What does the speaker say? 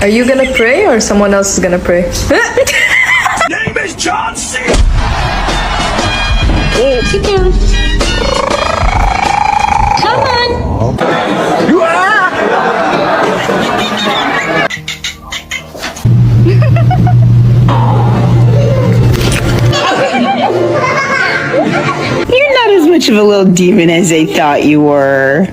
Are you gonna pray or someone else is gonna pray? Name is John C. Sit down. Come on. You're not as much of a little demon as they thought you were.